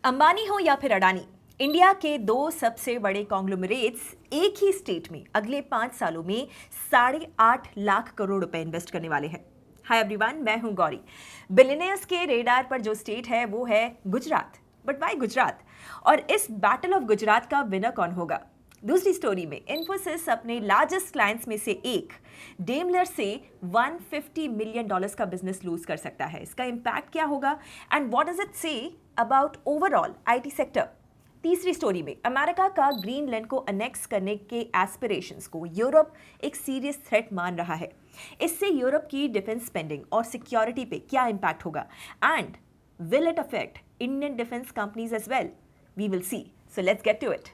अंबानी हो या फिर अडानी, इंडिया के दो सबसे बड़े कॉन्ग्लोमरेट्स एक ही स्टेट में अगले 5 सालों में 8.5 लाख करोड़ रुपए इन्वेस्ट करने वाले हैं। हाय एवरीवन, मैं हूं गौरी। बिलियनियर्स के रेडार पर जो स्टेट है वो है गुजरात। But why Gujarat? और इस बैटल ऑफ गुजरात का विनर कौन होगा? दूसरी स्टोरी में इन्फोसिस अपने लार्जेस्ट क्लाइंट्स में से एक डेमलर से $150 मिलियन का बिजनेस लूज कर सकता है। इसका इंपैक्ट क्या होगा and what does it say about overall IT sector? तीसरी स्टोरी में अमेरिका का ग्रीनलैंड को अनेक्स करने के एस्पिरेशंस को यूरोप एक सीरियस थ्रेट मान रहा है। इससे यूरोप की डिफेंस स्पेंडिंग और सिक्योरिटी पे क्या इंपैक्ट होगा and will it affect Indian defence companies as well? We will see. So let's get to it.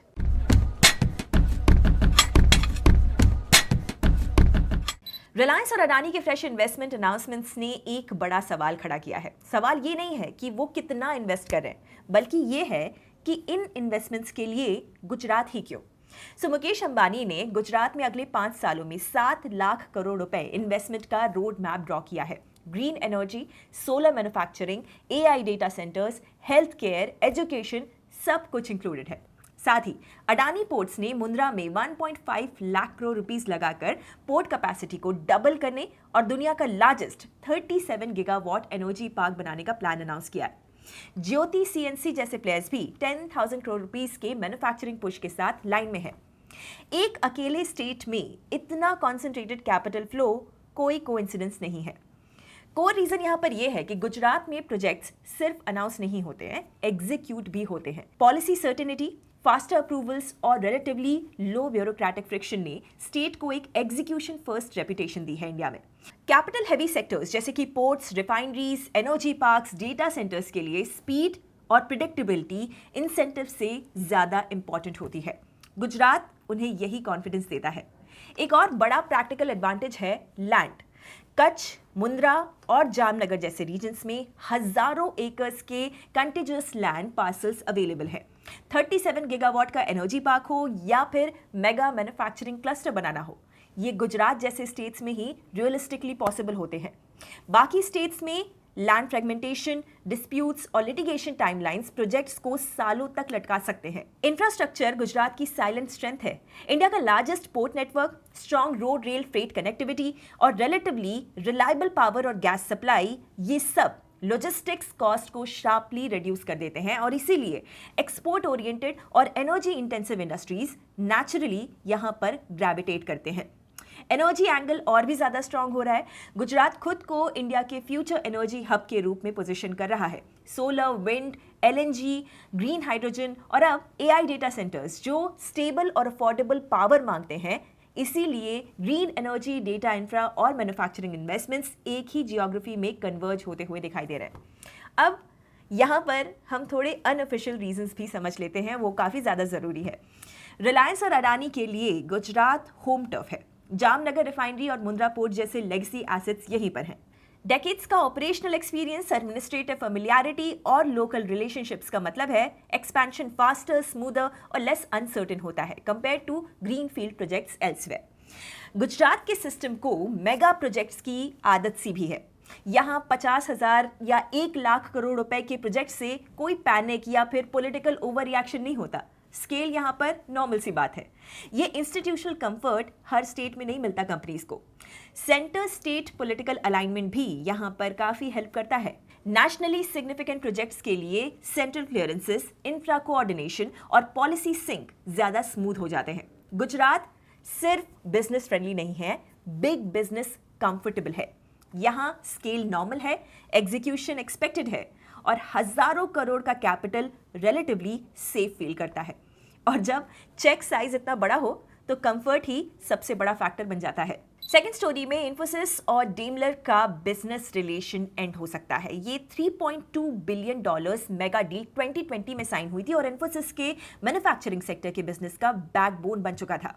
Reliance और अडानी के फ्रेश इन्वेस्टमेंट अनाउंसमेंट्स ने एक बड़ा सवाल खड़ा किया है। सवाल ये नहीं है कि वो कितना इन्वेस्ट कर रहे हैं, बल्कि ये है कि इन इन्वेस्टमेंट्स के लिए गुजरात ही क्यों? मुकेश अंबानी ने गुजरात में अगले 5 सालों में 7 लाख करोड़ रुपए इन्वेस्टमेंट का रोड मैप ड्रॉ किया है। Green energy, solar manufacturing, AI data centres, health care, education, सब कुछ इंक्लूडेड है। साथ ही अडानी पोर्ट्स ने मुंद्रा में 1.5 लाख करोड़ रुपीस लगाकर पोर्ट कैपेसिटी को डबल करने और दुनिया का लार्जेस्ट 37 गीगावाट एनर्जी पार्क बनाने का प्लान अनाउंस किया है। ज्योति सीएनसी जैसे प्लेयर्स भी 10,000 करोड़ रुपीस के मैन्युफैक्चरिंग पुश के साथ लाइन में है। एक अकेले स्टेट में इतना कॉन्सेंट्रेटेड कैपिटल फ्लो कोई कोइंसिडेंस नहीं है। कोर रीजन यहां पर यह है कि गुजरात में प्रोजेक्ट्स सिर्फ अनाउंस नहीं होते हैं, एग्जीक्यूट भी होते हैं। पॉलिसी सर्टेनिटी, फास्टर अप्रूवल्स और रिलेटिवली लो ब्यूरोक्रेटिक फ्रिक्शन ने स्टेट को एक एग्जीक्यूशन फर्स्ट रेपुटेशन दी है इंडिया में। कैपिटल हैवी सेक्टर्स जैसे कि ports, refineries, energy parks, data centres के लिए स्पीड और प्रिडिक्टेबिलिटी इंसेंटिव से ज्यादा इंपॉर्टेंट होती है। गुजरात उन्हें यही कॉन्फिडेंस देता है। एक और बड़ा प्रैक्टिकल एडवांटेज है लैंड। कच्छ, मुंद्रा और जामनगर जैसे रीजन्स में हजारों एकर्स के कंटिजियस लैंड पार्सल्स अवेलेबल है। 37 गीगावाट का एनर्जी पार्क हो या फिर मेगा मैन्युफैक्चरिंग क्लस्टर बनाना हो, ये गुजरात जैसे स्टेट्स में ही रियलिस्टिकली पॉसिबल होते हैं। बाकी स्टेट्स में लैंड फ्रेगमेंटेशन, डिस्प्यूट्स और लिटिगेशन टाइमलाइंस प्रोजेक्ट्स को सालों तक लटका सकते हैं। इंफ्रास्ट्रक्चर गुजरात की साइलेंट स्ट्रेंथ है। इंडिया का largest port network, strong road rail freight connectivity और रिलेटिवली रिलायबल पावर और गैस सप्लाई, ये सब लॉजिस्टिक्स कॉस्ट को शार्पली रिड्यूस कर देते हैं और इसीलिए एक्सपोर्ट ओरिएंटेड और एनर्जी इंटेंसिव इंडस्ट्रीज नेचुरली यहां पर ग्रेविटेट करते हैं। एनर्जी एंगल और भी ज्यादा स्ट्रांग हो रहा है। गुजरात खुद को इंडिया के फ्यूचर एनर्जी हब के रूप में पोजीशन कर रहा है। Solar, wind, LNG, green hydrogen और अब एआई डेटा सेंटर्स जो स्टेबल और अफोर्डेबल पावर मांगते हैं, इसीलिए ग्रीन एनर्जी, डेटा इंफ्रा और मैन्युफैक्चरिंग इन्वेस्टमेंट्स एक ही जियोग्राफी में कन्वर्ज होते हुए दिखाई दे रहे हैं। अब यहाँ पर हम थोड़े अनऑफिशियल रीजंस भी समझ लेते हैं, वो काफ़ी ज़्यादा ज़रूरी है। रिलायंस और अडानी के लिए गुजरात होम टर्फ है। जामनगर रिफाइनरी और मुंद्रा पोर्ट जैसे लेगेसी एसेट्स यहीं पर हैं। डेकेड्स का ऑपरेशनल एक्सपीरियंस, एडमिनिस्ट्रेटिव फैमिलियरिटी और लोकल रिलेशनशिप्स का मतलब है एक्सपेंशन फास्टर, स्मूदर और लेस अनसर्टेन होता है compare to greenfield projects elsewhere. Gujarat के सिस्टम को मेगा प्रोजेक्ट्स की आदत सी भी है। यहाँ 50,000 या 1 लाख करोड़ रुपए के प्रोजेक्ट से कोई पैनिक या फिर पॉलिटिकल ओवर रिएक्शन नहीं होता। स्केल यहाँ पर नॉर्मल सी बात है। ये इंस्टीट्यूशनल कंफर्ट हर स्टेट में नहीं मिलता कंपनीज को। सेंटर स्टेट पॉलिटिकल अलाइनमेंट भी यहाँ पर काफी हेल्प करता है। नेशनली सिग्निफिकेंट प्रोजेक्ट्स के लिए सेंट्रल क्लियरेंसेस, इंफ्रा कोऑर्डिनेशन और पॉलिसी सिंक ज्यादा स्मूथ हो जाते हैं। गुजरात सिर्फ बिजनेस फ्रेंडली नहीं है, बिग बिजनेस कंफर्टेबल है। यहाँ स्केल नॉर्मल है, एग्जीक्यूशन एक्सपेक्टेड है और हजारों करोड़ का कैपिटल रिलेटिवली सेफ फील करता है। और जब चेक साइज इतना बड़ा हो तो कंफर्ट ही सबसे बड़ा फैक्टर बन जाता है। सेकेंड स्टोरी में इन्फोसिस और डेमलर का बिजनेस रिलेशन एंड हो सकता है। ये $3.2 बिलियन मेगा डील 2020 में साइन हुई थी और इन्फोसिस के मैन्युफैक्चरिंग सेक्टर के बिजनेस का बैकबोन बन चुका था।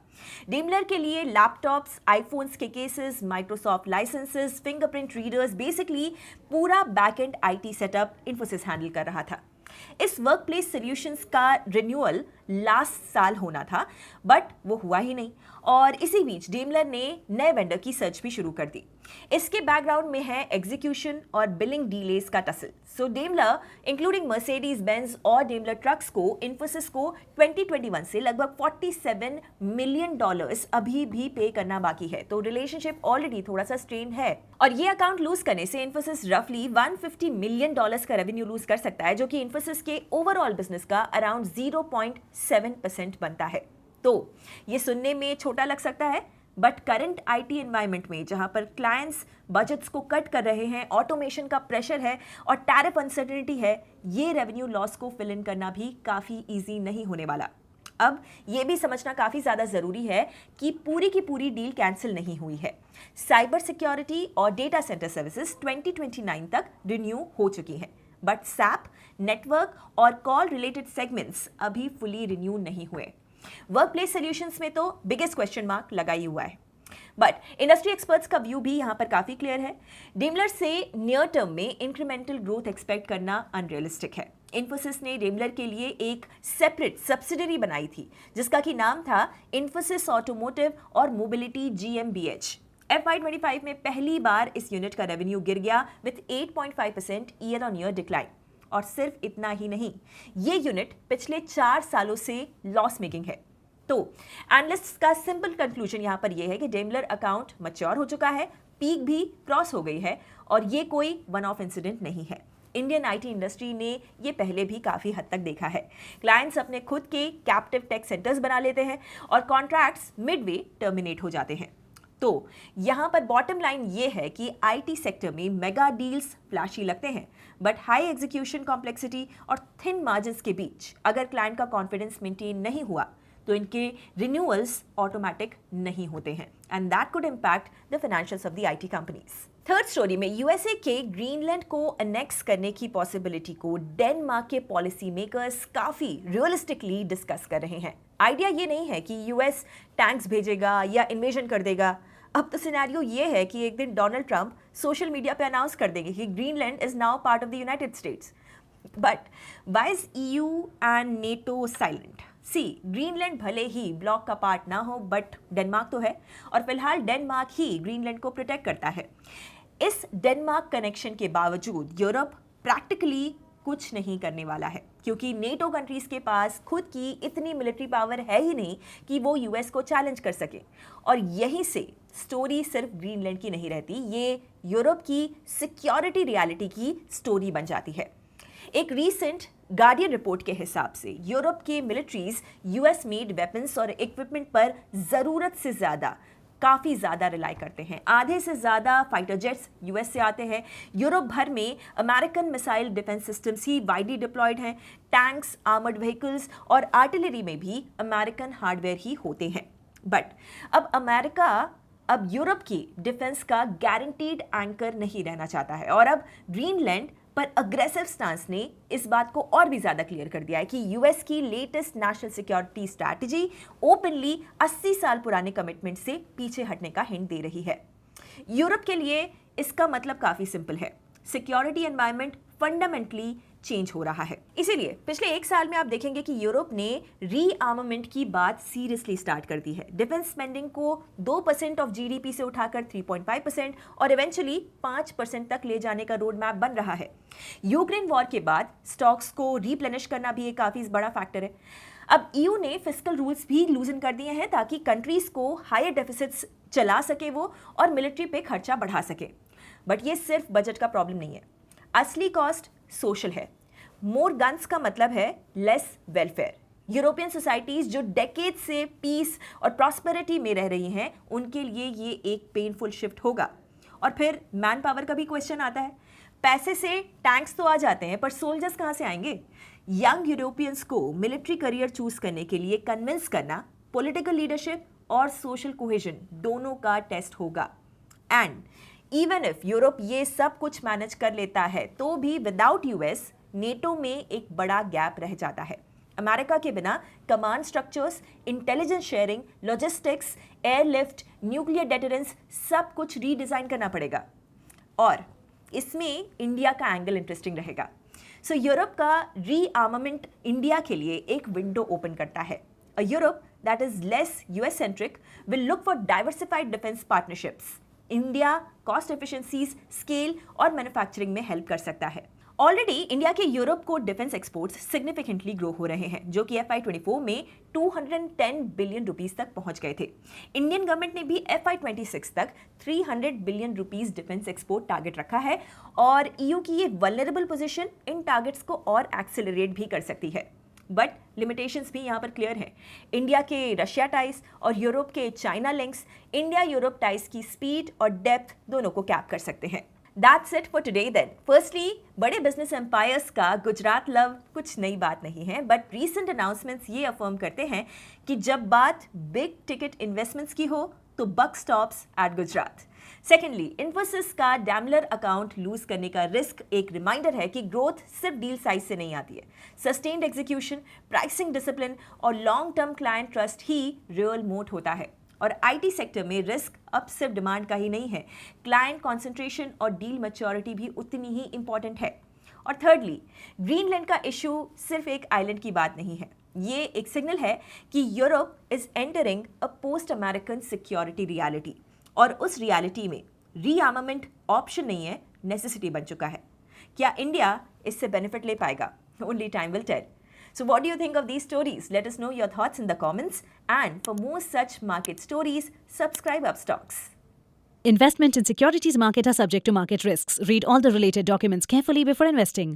डेमलर के लिए लैपटॉप्स, आईफोन्स के cases, Microsoft licences, fingerprint readers, basically पूरा backend IT setup Infosys handle कर रहा था। इस वर्कप्लेस सॉल्यूशंस का रिन्यूअल लास्ट साल होना था, बट वो हुआ ही नहीं। और इसी बीच डेमलर ने नए वेंडर की सर्च भी शुरू कर दी। इसके बैकग्राउंड में है एग्जीक्यूशन और बिलिंग डीलेस का टसल। सो डेमलर इंक्लूडिंग मर्सिडीज बेंज और डेमलर ट्रक्स को इन्फोसिस को 2021 से लगभग $47 मिलियन अभी भी पे करना बाकी है। तो रिलेशनशिप ऑलरेडी थोड़ा सा स्ट्रेन है और ये अकाउंट लूज करने से इन्फोसिस रफली $150 मिलियन का रेवेन्यू लूज कर सकता है, जो कि इन्फोसिस के ओवरऑल बिजनेस का अराउंड 0.7% बनता है। तो ये सुनने में छोटा लग सकता है, बट करंट आईटी एनवायरनमेंट में जहां पर क्लाइंट्स बजट्स को कट कर रहे हैं, ऑटोमेशन का प्रेशर है और टैरिफ अनसर्टेनिटी है, ये रेवेन्यू लॉस को फिल इन करना भी काफ़ी इजी नहीं होने वाला। अब ये भी समझना काफ़ी ज़्यादा ज़रूरी है कि पूरी की पूरी डील कैंसिल नहीं हुई है। साइबर सिक्योरिटी और डेटा सेंटर सर्विसेज 2029 तक रिन्यू हो चुकी हैं, बट सैप, नेटवर्क और कॉल रिलेटेड सेगमेंट्स अभी फुली रिन्यू नहीं हुए। वर्कप्लेस सॉल्यूशंस में तो बिगेस्ट क्वेश्चन मार्क लगा ही हुआ है, बट इंडस्ट्री एक्सपर्ट्स का व्यू भी यहां पर काफी क्लियर है। डेमलर से नियर टर्म में इंक्रीमेंटल ग्रोथ एक्सपेक्ट करना अनरियलिस्टिक है। इन्फोसिस ने डेमलर के लिए एक सेपरेट सब्सिडरी बनाई थी जिसका कि नाम था इन्फोसिस ऑटोमोटिव और मोबिलिटी GmbH। FY25 में पहली बार इस यूनिट का रेवेन्यू गिर गया with 8.5% year on year decline. और सिर्फ इतना ही नहीं, ये यूनिट पिछले 4 सालों से लॉस मेकिंग है। तो एनालिस्ट्स का सिंपल कंक्लूजन यहां पर यह है कि डेमलर अकाउंट मैच्योर हो चुका है, पीक भी क्रॉस हो गई है और ये कोई वन ऑफ इंसिडेंट नहीं है। इंडियन आईटी इंडस्ट्री ने ये पहले भी काफी हद तक देखा है। क्लाइंट्स अपने खुद के कैप्टिव टेक सेंटर्स बना लेते हैं और कॉन्ट्रैक्ट्स मिडवे टर्मिनेट हो जाते हैं। तो यहां पर बॉटम लाइन ये है कि आईटी सेक्टर में मेगा डील्स फ्लैशी लगते हैं, बट हाई एग्जीक्यूशन कॉम्प्लेक्सिटी और थिन मार्जिन्स के बीच अगर क्लाइंट का कॉन्फिडेंस मेंटेन नहीं हुआ तो इनके रिन्यूअल्स ऑटोमेटिक नहीं होते हैं and that could impact the financials of the IT companies. Third story में यूएसए के ग्रीनलैंड को अनेक्स करने की पॉसिबिलिटी को डेनमार्क के पॉलिसी मेकर्स काफी रियलिस्टिकली डिस्कस कर रहे हैं। आइडिया ये नहीं है कि यूएस टैंक्स भेजेगा या इन्वेजन कर देगा। अब तो सिनेरियो ये है कि एक दिन डोनाल्ड ट्रंप सोशल मीडिया पे अनाउंस कर देंगे कि Greenland is now part of the United States. But why is EU and NATO silent? See, Greenland भले ही ब्लॉक का पार्ट ना हो, बट डेनमार्क तो है और फिलहाल डेनमार्क ही ग्रीनलैंड को प्रोटेक्ट करता है। इस डेनमार्क कनेक्शन के बावजूद यूरोप प्रैक्टिकली कुछ नहीं करने वाला है, क्योंकि नेटो कंट्रीज के पास खुद की इतनी मिलिट्री पावर है ही नहीं कि वो यूएस को चैलेंज कर सके। और यहीं से स्टोरी सिर्फ ग्रीनलैंड की नहीं रहती, ये यूरोप की सिक्योरिटी रियलिटी की स्टोरी बन जाती है। एक रीसेंट गार्डियन रिपोर्ट के हिसाब से यूरोप के मिलिट्रीज यूएस मेड वेपन्स और इक्विपमेंट पर ज़रूरत से ज़्यादा काफ़ी ज़्यादा रिलाई करते हैं। आधे से ज़्यादा फाइटर जेट्स यूएस से आते हैं। यूरोप भर में अमेरिकन मिसाइल डिफेंस सिस्टम्स ही वाइडली डिप्लॉयड हैं। टैंक्स, आर्मर्ड व्हीकल्स और आर्टिलरी में भी अमेरिकन हार्डवेयर ही होते हैं। बट अब अमेरिका अब यूरोप की डिफेंस का गारंटीड एंकर नहीं रहना चाहता है और अब ग्रीनलैंड पर अग्रेसिव स्टांस ने इस बात को और भी ज्यादा क्लियर कर दिया है कि यूएस की latest national security strategy openly 80 साल पुराने कमिटमेंट से पीछे हटने का हिंट दे रही है। यूरोप के लिए इसका मतलब काफी सिंपल है, सिक्योरिटी एनवायरनमेंट फंडामेंटली चेंज हो रहा है। इसीलिए पिछले 1 साल में आप देखेंगे कि यूरोप ने रीआर्मामेंट की बात सीरियसली स्टार्ट कर दी है। डिफेंस स्पेंडिंग को 2% ऑफ जीडीपी से उठाकर 3.5% और इवेंचुअली 5% तक ले जाने का रोड मैप बन रहा है। यूक्रेन वॉर के बाद स्टॉक्स को रिप्लेनिश करना भी एक काफी बड़ा फैक्टर है। अब EU ने फिस्कल रूल्स भी लूजन कर दिए हैं ताकि कंट्रीज को हायर डेफिसिट्स चला सके वो और मिलिट्री पे खर्चा बढ़ा सके। बट ये सिर्फ बजट का प्रॉब्लम नहीं है, असली कॉस्ट सोशल है। मोर गन्स का मतलब है लेस वेलफेयर। यूरोपियन सोसाइटीज जो डेकेड से पीस और प्रॉस्पेरिटी में रह रही हैं, उनके लिए ये एक पेनफुल शिफ्ट होगा। और फिर मैन पावर का भी क्वेश्चन आता है। पैसे से टैंक्स तो आ जाते हैं, पर सोल्जर्स कहाँ से आएंगे? यंग यूरोपियंस को मिलिट्री करियर चूज करने के लिए कन्विंस करना पॉलिटिकल लीडरशिप और सोशल कोहेजन दोनों का टेस्ट होगा। एंड इवन इफ यूरोप ये सब कुछ मैनेज कर लेता है तो भी विदाउट यूएस नेटो में एक बड़ा गैप रह जाता है। अमेरिका के बिना command structures, intelligence sharing, logistics, airlift, nuclear deterrence सब कुछ रीडिजाइन करना पड़ेगा। और इसमें इंडिया का एंगल इंटरेस्टिंग रहेगा। सो यूरोप का रीआर्मामेंट इंडिया के लिए एक विंडो ओपन करता है. A Europe that is less US centric will look for diversified defense partnerships. India cost efficiencies, scale और मैन्युफैक्चरिंग में हेल्प कर सकता है. ऑलरेडी इंडिया के यूरोप को डिफेंस एक्सपोर्ट्स सिग्निफिकेंटली ग्रो हो रहे हैं, जो कि FY24 में 210 बिलियन रुपीस तक पहुंच गए थे. इंडियन गवर्नमेंट ने भी FY26 तक 300 billion rupees defence export target रखा है और EU की ये वल्नरेबल पोजीशन इन टारगेट्स को और एक्सेलरेट भी कर सकती है. बट लिमिटेशंस भी यहाँ पर क्लियर हैं. इंडिया के रशिया टाइज और यूरोप के China links India Europe ties की स्पीड और डेप्थ दोनों को कैप कर सकते हैं. That's it for today then. Firstly, बड़े बिजनेस एम्पायर्स का गुजरात लव कुछ नई बात नहीं है, बट रीसेंट अनाउंसमेंट्स ये अफर्म करते हैं कि जब बात बिग टिकट इन्वेस्टमेंट्स की हो तो buck stops at Gujarat. Secondly, Infosys का डैमलर अकाउंट लूज करने का रिस्क एक रिमाइंडर है कि ग्रोथ सिर्फ डील साइज से नहीं आती है. सस्टेन्ड एग्जीक्यूशन, प्राइसिंग डिसिप्लिन और लॉन्ग टर्म क्लाइंट ट्रस्ट ही रियल मोट होता है. और आईटी सेक्टर में रिस्क अब सिर्फ डिमांड का ही नहीं है, क्लाइंट कॉन्सेंट्रेशन और डील मैच्योरिटी भी उतनी ही इंपॉर्टेंट है. और थर्डली, ग्रीनलैंड का इशू सिर्फ एक आइलैंड की बात नहीं है. ये एक सिग्नल है कि Europe is entering a post American security reality, और उस रियलिटी में रीआर्मामेंट ऑप्शन नहीं है, नेसेसिटी बन चुका है. क्या इंडिया इससे बेनिफिट ले पाएगा? Only time will tell. So what do you think of these stories? Let us know your thoughts in the comments. And for more such market stories, subscribe Upstocks. Investment in securities market are subject to market risks. Read all the related documents carefully before investing.